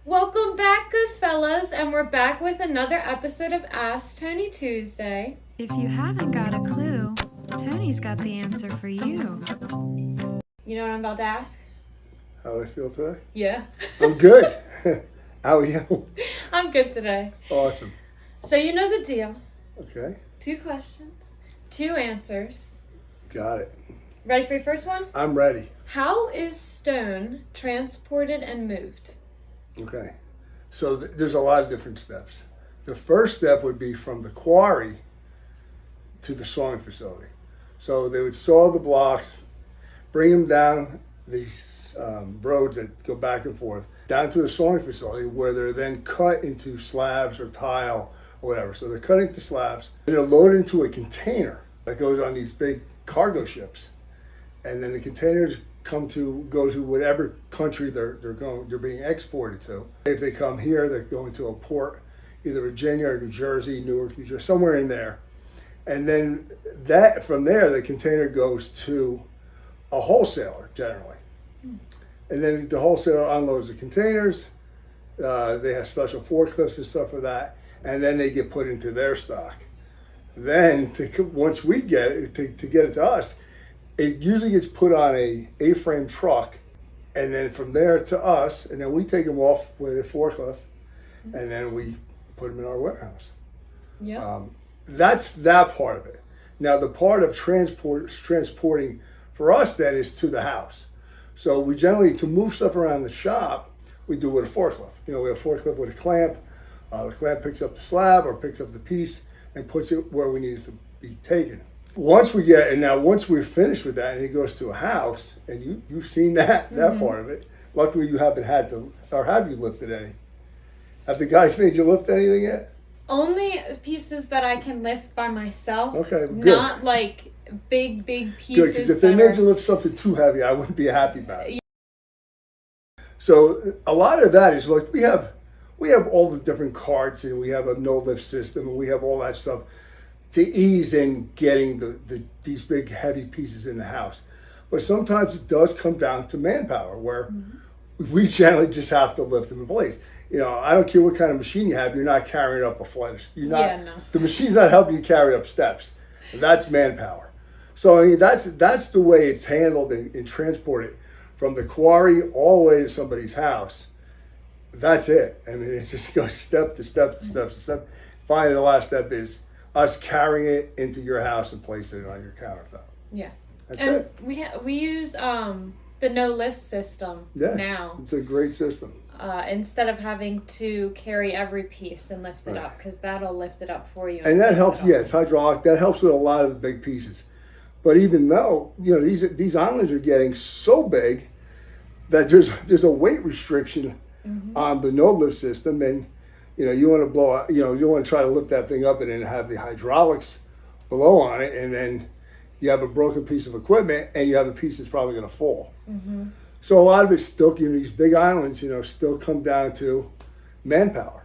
Welcome back, good fellas, and we're back with another episode of Ask Tony Tuesday. If you haven't got a clue, Tony's got the answer for you. You know what I'm about to ask? How I feel today? Yeah. I'm good. How are you? I'm good today. Awesome. So you know the deal. Okay. 2 questions, 2 answers. Got it. Ready for your first one? I'm ready. How is stone transported and moved? Okay. So there's a lot of different steps. The first step would be from the quarry to the sawing facility. So they would saw the blocks, bring them down these roads that go back and forth, down to the sawing facility where they're then cut into slabs or tile or whatever. So they're cut into slabs and they're loaded into a container that goes on these big cargo ships. And then the containers go to whatever country they're being exported to. If they come here, they're going to a port, either Virginia or New Jersey, Newark, New Jersey, somewhere in there. And then from there, the container goes to a wholesaler generally. And then the wholesaler unloads the containers. They have special forklifts and stuff for that. And then they get put into their stock. Then once we get it, to get it to us, it usually gets put on a A-frame truck, and then from there to us, and then we take them off with a forklift, and then we put them in our warehouse. Yeah. That's that part of it. Now the part of transporting for us then is to the house. So we generally, to move stuff around the shop, we do with a forklift. We have a forklift with a clamp. The clamp picks up the slab or picks up the piece and puts it where we need it to be taken. Once we're finished with that and it goes to a house, and you've seen that part of it. Luckily you haven't had to, or have you lifted any? Have the guys made you lift anything yet? Only pieces that I can lift by myself. Okay, good. Not like big Good, pieces. because if they made you lift something too heavy, I wouldn't be happy about it. So a lot of that is like we have all the different carts, and we have a no lift system, and we have all that stuff to ease in getting these big heavy pieces in the house. But sometimes it does come down to manpower, where we generally just have to lift them in place. I don't care what kind of machine you have, you're not carrying up a flight. The machine's not helping you carry up steps. That's manpower. So I mean, that's the way it's handled and transported from the quarry all the way to somebody's house. That's it. I mean, it just goes step to step to step to step. Finally, the last step is us carrying it into your house and placing it on your countertop. Yeah. That's and it. we use the no lift system now. It's a great system. Instead of having to carry every piece and lift it up, because that'll lift it up for you. And that helps. Yeah, it's hydraulic. That helps with a lot of the big pieces. But even though these islands are getting so big that there's a weight restriction on the no lift system, and you want to blow out, you want to try to lift that thing up and then have the hydraulics below on it, and then you have a broken piece of equipment and you have a piece that's probably going to fall. So a lot of it still, these big islands, still come down to manpower.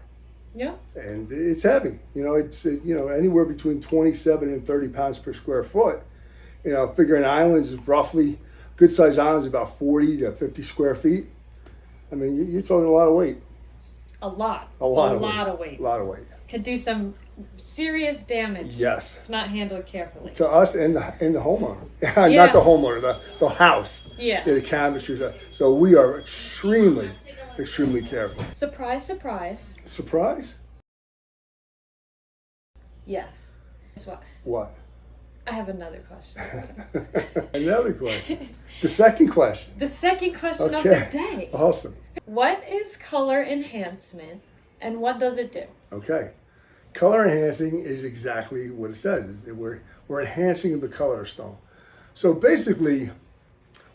Yeah. And it's heavy. It's anywhere between 27 and 30 pounds per square foot. Figuring islands is roughly, good sized islands about 40 to 50 square feet. I mean, you're talking a lot of weight. A lot of weight. A lot of weight. Could do some serious damage. Yes. If not handled carefully. To us and the homeowner. Yeah. Not the homeowner, the house. Yeah. The cabinetry. So we are extremely careful. Surprise, surprise. Surprise? Yes. Guess what? What? I have another question. Another question. The second question. The second question of the day. Awesome. What is color enhancement and what does it do? Okay. Color enhancing is exactly what it says. We're enhancing the color of stone. So basically,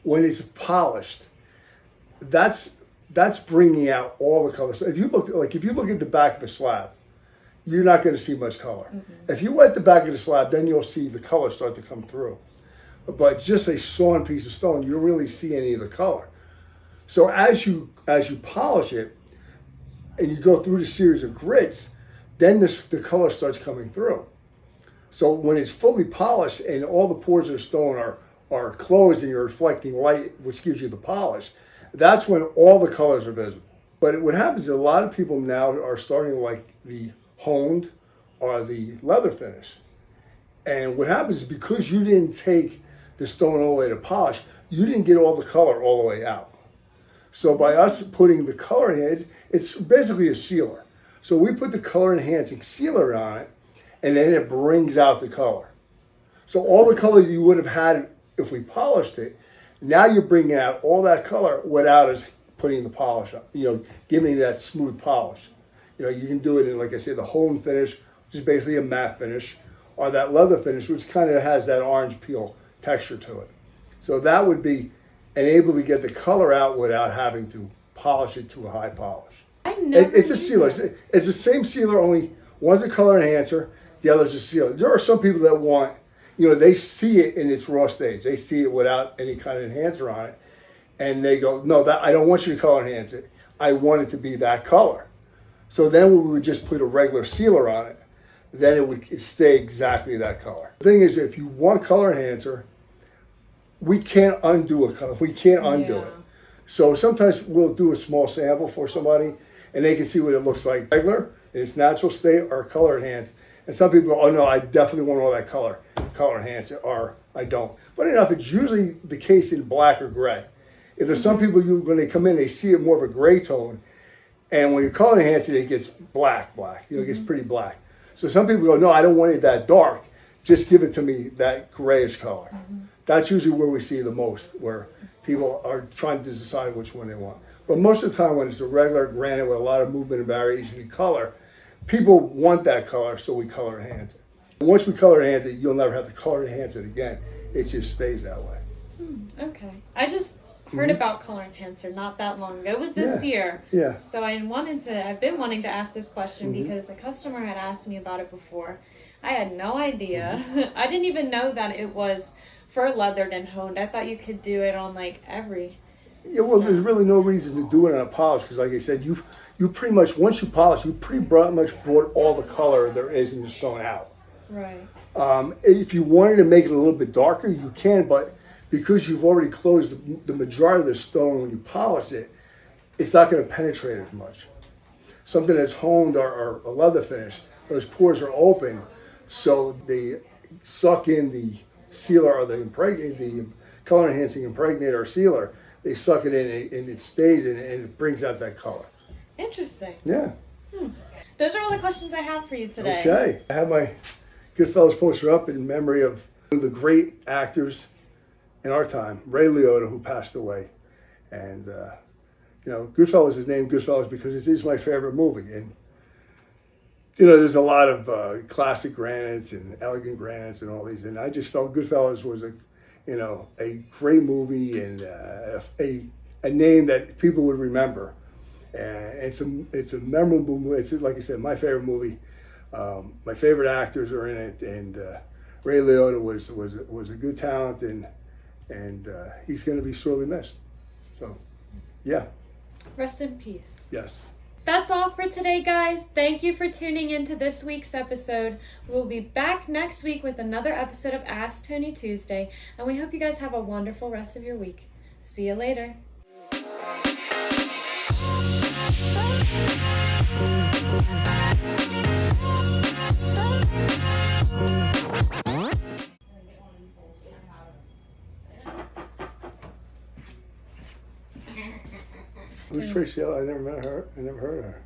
when it's polished, that's bringing out all the colors. So if you look at the back of a slab, you're not going to see much color. If you wet the back of the slab, then you'll see the color start to come through. But just a sawn piece of stone, you don't really see any of the color. So as you polish it and you go through the series of grits, then the color starts coming through. So when it's fully polished and all the pores of the stone are closed and you're reflecting light, which gives you the polish, that's when all the colors are visible. But what happens is a lot of people now are starting to like the honed or the leather finish. And what happens is because you didn't take the stone all the way to polish, you didn't get all the color all the way out. So by us putting the color in it, it's basically a sealer. So we put the color enhancing sealer on it, and then it brings out the color. So all the color you would have had if we polished it, now you're bringing out all that color without us putting the polish on, giving it that smooth polish. You can do it in, like I said, the home finish, which is basically a matte finish, or that leather finish, which kind of has that orange peel texture to it. So that would be able to get the color out without having to polish it to a high polish. It's a sealer. It's the same sealer, only one's a color enhancer, the other's a sealer. There are some people that want, they see it in its raw stage. They see it without any kind of enhancer on it. And they go, no, I don't want you to color enhance it. I want it to be that color. So then we would just put a regular sealer on it. Then it would stay exactly that color. The thing is, if you want color enhancer, we can't undo a color. We can't undo it. So sometimes we'll do a small sample for somebody, and they can see what it looks like regular in its natural state or color enhanced. And some people go, oh no, I definitely want all that color enhanced, or I don't. But enough, it's usually the case in black or gray. If there's some people, when they come in, they see it more of a gray tone, and when you color enhance it, it gets black. It gets pretty black. So some people go, no, I don't want it that dark. Just give it to me that grayish color. That's usually where we see the most, where people are trying to decide which one they want. But most of the time when it's a regular granite with a lot of movement and variation in color, people want that color, so we color enhance it. Once we color enhance it, you'll never have to color enhance it again. It just stays that way. Okay. I just heard about color enhancer not that long ago. It was this year. Yeah. So I've been wanting to ask this question because a customer had asked me about it before. I had no idea. I didn't even know that it was for leathered and honed. I thought you could do it on like every. Yeah, well, there's really no reason to do it on a polish because, like I said, you pretty much, once you polish, you pretty much brought all the color there is in the stone out. Right. If you wanted to make it a little bit darker, you can, but because you've already closed the majority of the stone when you polish it, it's not going to penetrate as much. Something that's honed or a leather finish, those pores are open, so they suck in the sealer or the color enhancing impregnator or sealer. They suck it in and it stays in and it brings out that color. Interesting. Yeah. Those are all the questions I have for you today. Okay. I have my Goodfellas poster up in memory of one of the great actors in our time, Ray Liotta, who passed away. And, Goodfellas is named Goodfellas because it is my favorite movie. And, there's a lot of classic granites and elegant granites and all these. And I just felt Goodfellas was a great movie and a name that people would remember. And it's a memorable movie. It's, like I said, my favorite movie. My favorite actors are in it, and Ray Liotta was a good talent, and he's going to be sorely missed. So, yeah. Rest in peace. Yes. That's all for today, guys. Thank you for tuning into this week's episode. We'll be back next week with another episode of Ask Tony Tuesday, and we hope you guys have a wonderful rest of your week. See you later. Who's Tracy? I never met her. I never heard of her.